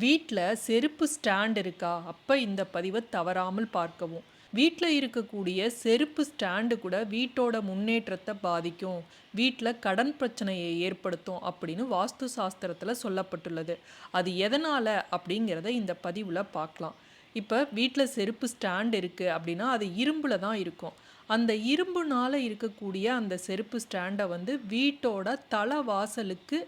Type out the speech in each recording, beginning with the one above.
வீட்ல செருப்பு ஸ்டாண்ட் இருக்கா? அப்ப இந்த பதிவ தவறாமல் பார்க்கவும். வீட்ல இருக்கக்கூடிய செருப்பு ஸ்டாண்டு கூட வீட்டோட முன்னேற்றத்த பாதிக்கும். வீட்ல கடன் பிரச்சனையை ஏற்படுத்தும் அப்படின்னு வாஸ்து சாஸ்திரத்துல சொல்லப்பட்டுள்ளது. அது எதனால அப்படிங்கிறத இந்த பதிவுல பார்க்கலாம். இப்ப வீட்ல செருப்பு ஸ்டாண்ட் இருக்கு அப்படின்னா, அது இரும்புல தான் இருக்கும். அந்த இரும்புனால இருக்கக்கூடிய அந்த செருப்பு ஸ்டாண்ட வீட்டோட தலவாசலுக்கு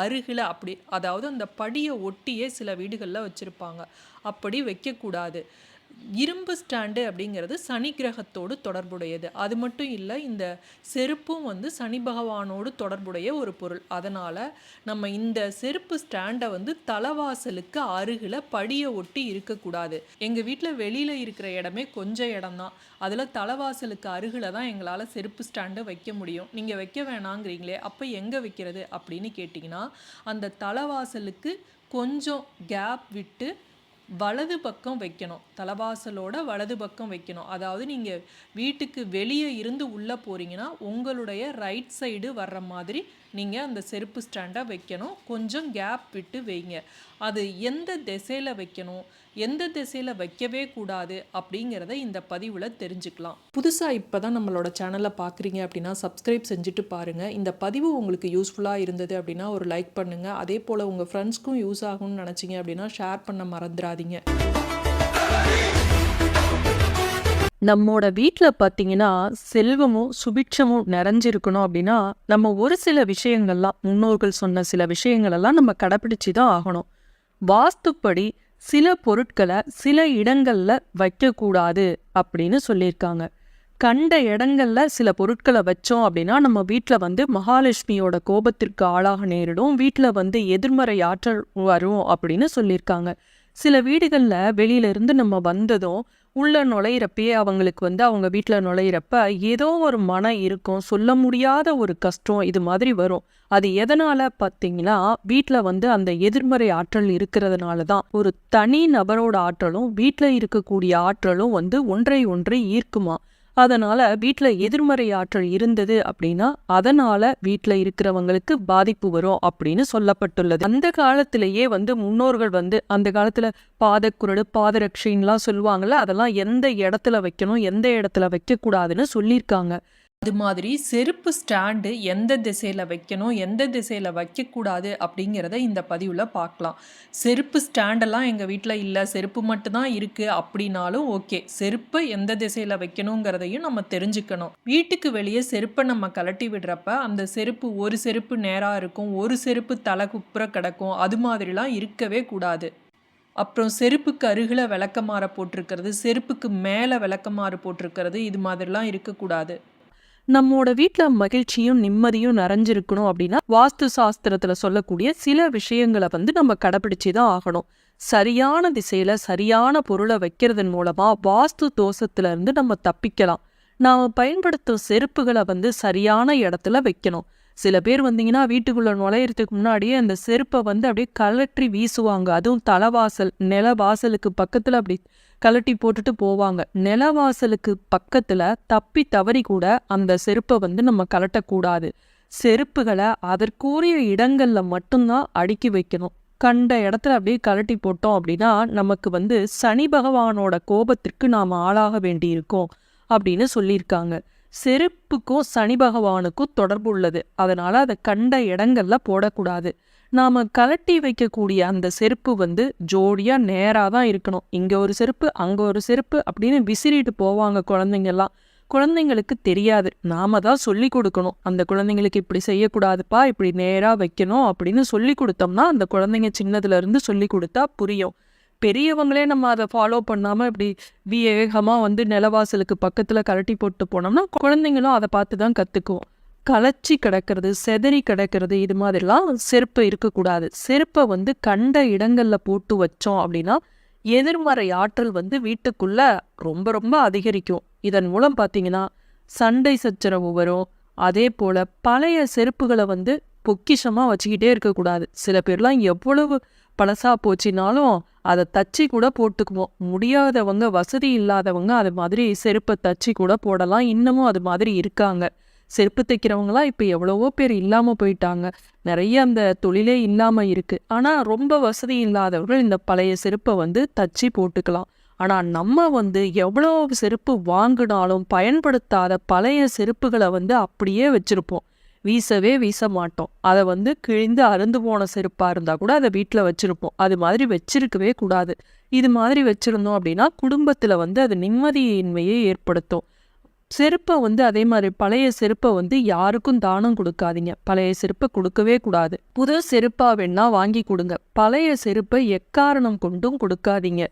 அருகில அப்படி அதாவது அந்த படிய ஒட்டியே சில வீடுகள்ல வச்சிருப்பாங்க. அப்படி வைக்கக்கூடாது. இரும்பு ஸ்டாண்டு அப்படிங்கிறது சனி கிரகத்தோடு தொடர்புடையது. அது மட்டும் இல்ல, இந்த செருப்பும் சனி பகவானோடு தொடர்புடைய ஒரு பொருள். அதனால நம்ம இந்த செருப்பு ஸ்டாண்ட தலவாசலுக்கு அருகில படிய ஒட்டி இருக்கக்கூடாது. எங்க வீட்ல வெளியில இருக்கிற இடமே கொஞ்சம் இடம் தான். அதுல தலவாசலுக்கு அருகில தான் எங்களால செருப்பு ஸ்டாண்ட வைக்க முடியும். நீங்க வைக்க வேணாங்கிறீங்களே, அப்ப எங்க வைக்கிறது அப்படின்னு கேட்டிங்கன்னா, அந்த தலவாசலுக்கு கொஞ்சம் கேப் விட்டு வலது பக்கம் வைக்கணும். தலவாசலோட வலது பக்கம் வைக்கணும். அதாவது நீங்க வீட்டுக்கு வெளியே இருந்து உள்ள போறீங்கன்னா, உங்களுடைய ரைட் சைடு வர்ற மாதிரி நீங்க அந்த செருப்பு ஸ்டாண்டை வைக்கணும். கொஞ்சம் கேப் விட்டு வைங்க. அது எந்த திசையில வைக்கணும், எந்த திசையில வைக்கவே கூடாது அப்படிங்கிறத இந்த பதிவில் தெரிஞ்சுக்கலாம். புதுசாக இப்போ தான் நம்மளோட சேனலை பார்க்குறீங்க அப்படின்னா சப்ஸ்கிரைப் செஞ்சுட்டு பாருங்கள். இந்த பதிவு உங்களுக்கு யூஸ்ஃபுல்லாக இருந்தது அப்படின்னா ஒரு லைக் பண்ணுங்கள். அதே போல் உங்கள் ஃப்ரெண்ட்ஸ்க்கும் யூஸ் ஆகும்னு நினச்சிங்க அப்படின்னா ஷேர் பண்ண மறந்துடாதீங்க. நம்மோட வீட்டில் பார்த்தீங்கன்னா செல்வமும் சுபிட்சமும் நிறைஞ்சிருக்கணும் அப்படின்னா நம்ம ஒரு சில விஷயங்கள்லாம், முன்னோர்கள் சொன்ன சில விஷயங்களெல்லாம் நம்ம கடைப்பிடிச்சு தான் ஆகணும். வாஸ்துப்படி சில பொருட்களை சில இடங்கள்ல வைக்கக்கூடாது அப்படின்னு சொல்லியிருக்காங்க. கண்ட இடங்கள்ல சில பொருட்களை வச்சோம் அப்படின்னா நம்ம வீட்டில் மகாலட்சுமியோட கோபத்திற்கு ஆளாக நேரிடும். வீட்டில் எதிர்மறை ஆற்றல் வரும் அப்படின்னு சொல்லியிருக்காங்க. சில வீடுகளில் வெளியிலிருந்து நம்ம வந்ததும் உள்ள நுழையிறப்பயே அவங்களுக்கு அவங்க வீட்டில் நுழையிறப்ப ஏதோ ஒரு மனம் இருக்கும், சொல்ல முடியாத ஒரு கஷ்டம் இது மாதிரி வரும். அது எதனால பார்த்தீங்கன்னா வீட்டில் அந்த எதிர்மறை ஆற்றல் இருக்கிறதுனால தான். ஒரு தனி நபரோட ஆற்றலும் வீட்டில் இருக்கக்கூடிய ஆற்றலும் ஒன்றை ஒன்றை ஈர்க்குமா. அதனால வீட்டில் எதிர்மறை ஆற்றல் இருந்தது அப்படின்னா அதனால வீட்டில் இருக்கிறவங்களுக்கு பாதிப்பு வரும் அப்படின்னு சொல்லப்பட்டுள்ளது. அந்த காலத்திலேயே முன்னோர்கள் அந்த காலத்துல பாதக்குரடு பாதரட்சைன்லாம் சொல்லுவாங்கல்ல, அதெல்லாம் எந்த இடத்துல வைக்கணும் எந்த இடத்துல வைக்க கூடாதுன்னு சொல்லியிருக்காங்க. அது மாதிரி செருப்பு ஸ்டாண்டு எந்த திசையில் வைக்கணும் எந்த திசையில் வைக்கக்கூடாது அப்படிங்கிறத இந்த பதிவில் பார்க்கலாம். செருப்பு ஸ்டாண்டெல்லாம் எங்கள் வீட்டில் இல்லை, செருப்பு மட்டும்தான் இருக்குது அப்படின்னாலும் ஓகே, செருப்பு எந்த திசையில் வைக்கணுங்கிறதையும் நம்ம தெரிஞ்சுக்கணும். வீட்டுக்கு வெளியே செருப்பை நம்ம கலட்டி விடுறப்ப அந்த செருப்பு ஒரு செருப்பு நேராக இருக்கும், ஒரு செருப்பு தலை குப்புற கிடக்கும். அது மாதிரிலாம் இருக்கவே கூடாது. அப்புறம் செருப்புக்கு அருகில் விளக்கமாற போட்டிருக்கிறது, செருப்புக்கு மேலே விளக்கமாறு போட்டிருக்கிறது, இது மாதிரிலாம் இருக்கக்கூடாது. நம்மோட வீட்டில் மகிழ்ச்சியும் நிம்மதியும் நிறைஞ்சிருக்கணும் அப்படின்னா வாஸ்து சாஸ்திரத்துல சொல்லக்கூடிய சில விஷயங்களை நம்ம கடைப்பிடிச்சு தான் ஆகணும். சரியான திசையில சரியான பொருளை வைக்கிறதன் மூலமா வாஸ்து தோஷத்துல இருந்து நம்ம தப்பிக்கலாம். நாம பயன்படுத்தும் செருப்புகளை சரியான இடத்துல வைக்கணும். சில பேர் வந்தீங்கன்னா வீட்டுக்குள்ள நுழையிறதுக்கு முன்னாடியே அந்த செருப்பை அப்படியே கலற்றி வீசுவாங்க. அதுவும் தலைவாசல் நிலவாசலுக்கு பக்கத்துல அப்படி கலட்டி போட்டுட்டு போவாங்க. நிலவாசலுக்கு பக்கத்துல தப்பி தவறி கூட அந்த செருப்பை நம்ம கலட்டக்கூடாது. செருப்புகளை அதற்குரிய இடங்கள்ல மட்டும்தான் அடுக்கி வைக்கணும். கண்ட இடத்துல அப்படியே கலட்டி போட்டோம் அப்படின்னா நமக்கு சனி பகவானோட கோபத்திற்கு நாம ஆளாக வேண்டி இருக்கோம் அப்படின்னு சொல்லியிருக்காங்க. செருப்புக்கும் சனி பகவானுக்கும் தொடர்பு உள்ளது. அதனால அதை கண்ட இடங்கள்ல போடக்கூடாது. நாம கலட்டி வைக்கக்கூடிய அந்த செருப்பு ஜோடியா நேரா தான் இருக்கணும். இங்க ஒரு செருப்பு அங்க ஒரு செருப்பு அப்படின்னு விசிறிட்டு போவாங்க குழந்தைங்கெல்லாம். குழந்தைங்களுக்கு தெரியாது, நாம தான் சொல்லி கொடுக்கணும். அந்த குழந்தைங்களுக்கு இப்படி செய்யக்கூடாதுப்பா, இப்படி நேரா வைக்கணும் அப்படின்னு சொல்லி கொடுத்தோம்னா அந்த குழந்தைங்க சின்னதுல இருந்து சொல்லி கொடுத்தா புரியும். பெரியவங்களே நம்ம அதை ஃபாலோ பண்ணாமல் இப்படி வேகமாக நிலவாசலுக்கு பக்கத்தில் கலட்டி போட்டு போனோம்னா குழந்தைங்களும் அதை பார்த்து தான் கற்றுக்குவோம். களைச்சி கிடக்கிறது, செதறி கிடக்கிறது, இது மாதிரிலாம் செருப்பு இருக்கக்கூடாது. செருப்பை கண்ட இடங்களில் போட்டு வச்சோம் அப்படின்னா எதிர்மறை ஆற்றல் வீட்டுக்குள்ள ரொம்ப ரொம்ப அதிகரிக்கும். இதன் மூலம் பார்த்தீங்கன்னா சண்டை சச்சரவு வரும். அதே போல் பழைய செருப்புகளை பொக்கிஷமாக வச்சுக்கிட்டே இருக்கக்கூடாது. சில பேர்லாம் எவ்வளவு பழசா போச்சுனாலும் அதை தச்சு கூட போட்டுக்குவோம். முடியாதவங்க, வசதி இல்லாதவங்க அது மாதிரி செருப்பை தச்சு கூட போடலாம். இன்னமும் அது மாதிரி இருக்காங்க. செருப்பு தைக்கிறவங்களாம் இப்போ எவ்வளவோ பேர் இல்லாமல் போயிட்டாங்க. நிறைய அந்த தொழிலே இல்லாமல் இருக்குது. ஆனால் ரொம்ப வசதி இல்லாதவர்கள் இந்த பழைய செருப்பை வந்து தச்சு போட்டுக்கலாம். ஆனால் நம்ம வந்து எவ்வளோ செருப்பு வாங்கினாலும் பயன்படுத்தாத பழைய செருப்புகளை வந்து அப்படியே வச்சுருப்போம். வீசவே வீச மாட்டோம். அதை வந்து கிழிந்து அறுந்து போன செருப்பாக இருந்தால் கூட அதை வீட்டில் வச்சுருப்போம். அது மாதிரி வச்சிருக்கவே கூடாது. இது மாதிரி வச்சுருந்தோம் அப்படின்னா குடும்பத்தில் வந்து அது நிம்மதியின்மையை ஏற்படுத்தும். செருப்பை வந்து அதே மாதிரி பழைய செருப்பை வந்து யாருக்கும் தானம் கொடுக்காதீங்க. பழைய செருப்பை கொடுக்கவே கூடாது. புது செருப்பாக வேணா வாங்கி கொடுங்க. பழைய செருப்பை எக்காரணம் கொண்டும் கொடுக்காதீங்க.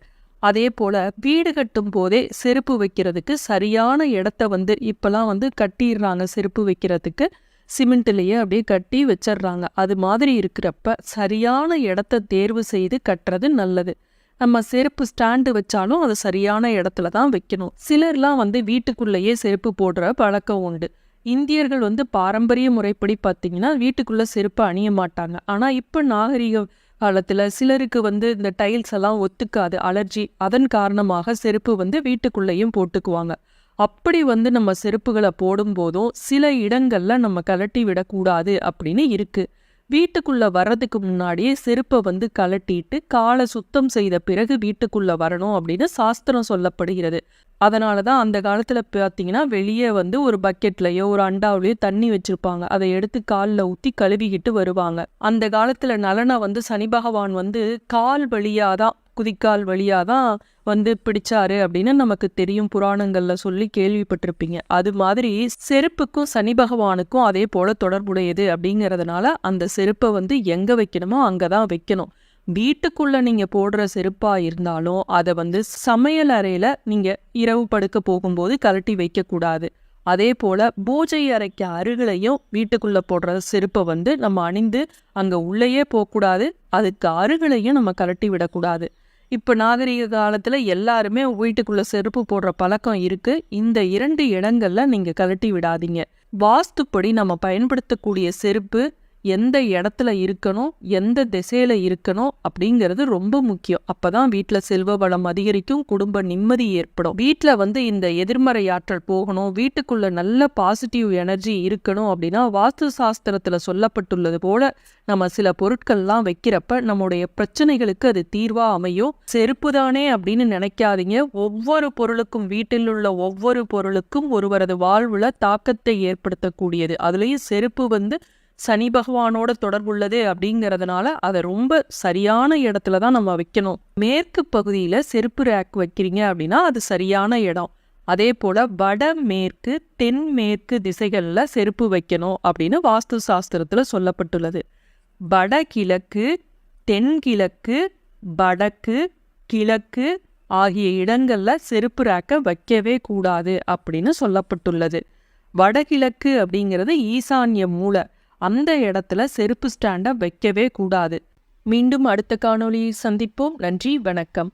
அதே போல் வீடு கட்டும் போதே செருப்பு வைக்கிறதுக்கு சரியான இடத்த வந்து இப்போலாம் வந்து கட்டிடுறாங்க. செருப்பு வைக்கிறதுக்கு சிமெண்ட்லேயே அப்படியே கட்டி வச்சிடுறாங்க. அது மாதிரி இருக்கிறப்ப சரியான இடத்த தேர்வு செய்து கட்டுறது நல்லது. நம்ம செருப்பு ஸ்டாண்டு வச்சாலும் அதை சரியான இடத்துல தான் வைக்கணும். சிலர்லாம் வந்து வீட்டுக்குள்ளேயே செருப்பு போடுற பழக்கம் உண்டு. இந்தியர்கள் வந்து பாரம்பரிய முறைப்படி பார்த்திங்கன்னா வீட்டுக்குள்ளே செருப்பு அணிய மாட்டாங்க. ஆனால் இப்போ நாகரிக காலத்தில் சிலருக்கு வந்து இந்த டைல்ஸ் எல்லாம் ஒத்துக்காது, அலர்ஜி. அதன் காரணமாக செருப்பு வந்து வீட்டுக்குள்ளேயும் போட்டுக்குவாங்க. அப்படி வந்து நம்ம செருப்புகளை போடும்போதும் சில இடங்களில் நம்ம கழட்டி விடக்கூடாது அப்படின்னு இருக்குது. வீட்டுக்குள்ளே வர்றதுக்கு முன்னாடியே செருப்பை வந்து கழட்டிட்டு காலை சுத்தம் செய்த பிறகு வீட்டுக்குள்ளே வரணும் அப்படின்னு சாஸ்திரம் சொல்லப்படுகிறது. அதனால தான் அந்த காலத்தில் பார்த்தீங்கன்னா வெளியே வந்து ஒரு பக்கெட்லையோ ஒரு அண்டாவிலையோ தண்ணி வச்சுருப்பாங்க. அதை எடுத்து காலில் ஊற்றி கழுவிக்கிட்டு வருவாங்க. அந்த காலத்தில் நலனை வந்து சனி பகவான் வந்து கால் வழியாக தான், குதிக்கால் வழியாக தான் வந்து பிடிச்சாரு அப்படின்னு நமக்கு தெரியும். புராணங்களில் சொல்லி கேள்விப்பட்டிருப்பீங்க. அது மாதிரி செருப்புக்கும் சனி பகவானுக்கும் அதே போல் தொடர்புடையது அப்படிங்கிறதுனால அந்த செருப்பை வந்து எங்கே வைக்கணுமோ அங்கே தான் வைக்கணும். வீட்டுக்குள்ளே நீங்கள் போடுற செருப்பாக இருந்தாலும் அதை வந்து சமையல் அறையில் நீங்கள் இரவு படுக்க போகும்போது கழட்டி வைக்கக்கூடாது. அதே போல் பூஜை அறைக்கு அருகிலையும் வீட்டுக்குள்ளே போடுற செருப்பை வந்து நம்ம அணிந்து அங்கே உள்ளேயே போகக்கூடாது. அதுக்கு அருகிலையும் நம்ம கழட்டி விடக்கூடாது. இப்போ நாகரிக காலத்தில் எல்லாருமே வீட்டுக்குள்ளே செருப்பு போடுற பழக்கம் இருக்குது. இந்த 2 இடங்களில் நீங்கள் கழட்டி விடாதீங்க. வாஸ்துப்படி நம்ம பயன்படுத்தக்கூடிய செருப்பு எந்த இடத்துல இருக்கணும், எந்த திசையில் இருக்கணும் அப்படிங்கிறது ரொம்ப முக்கியம். அப்போ தான் வீட்டில் செல்வ வளம் அதிகரிக்கும், குடும்ப நிம்மதி ஏற்படும். வீட்டில் வந்து இந்த எதிர்மறை ஆற்றல் போகணும், வீட்டுக்குள்ளே நல்ல பாசிட்டிவ் எனர்ஜி இருக்கணும் அப்படின்னா வாஸ்து சாஸ்திரத்தில் சொல்லப்பட்டுள்ளது போல நம்ம சில பொருட்கள்லாம் வைக்கிறப்ப நம்முடைய பிரச்சனைகளுக்கு அது தீர்வாக அமையும். செருப்பு தானே அப்படின்னு நினைக்காதீங்க. ஒவ்வொரு பொருளுக்கும், வீட்டில் உள்ள ஒவ்வொரு பொருளுக்கும் ஒருவரது வாழ்வில் தாக்கத்தை ஏற்படுத்தக்கூடியது. அதுலேயும் செருப்பு வந்து சனி பகவானோட தொடர்புள்ளது அப்படிங்கிறதுனால அதை ரொம்ப சரியான இடத்துல தான் நம்ம வைக்கணும். மேற்கு பகுதியில் செருப்பு ரேக் வைக்கிறீங்க அப்படின்னா அது சரியான இடம். அதே போல் வடமேற்கு தென்மேற்கு திசைகளில் செருப்பு வைக்கணும் அப்படின்னு வாஸ்து சாஸ்திரத்தில் சொல்லப்பட்டுள்ளது. வடகிழக்கு, தென்கிழக்கு, வடக்கு, கிழக்கு ஆகிய இடங்களில் செருப்பு ரேக்கை வைக்கவே கூடாது அப்படின்னு சொல்லப்பட்டுள்ளது. வடகிழக்கு அப்படிங்கிறது ஈசான்ய மூலை. அந்த இடத்துல செருப்பு ஸ்டாண்டை வைக்கவே கூடாது. மீண்டும் அடுத்த காணொளியில் சந்திப்போம். நன்றி, வணக்கம்.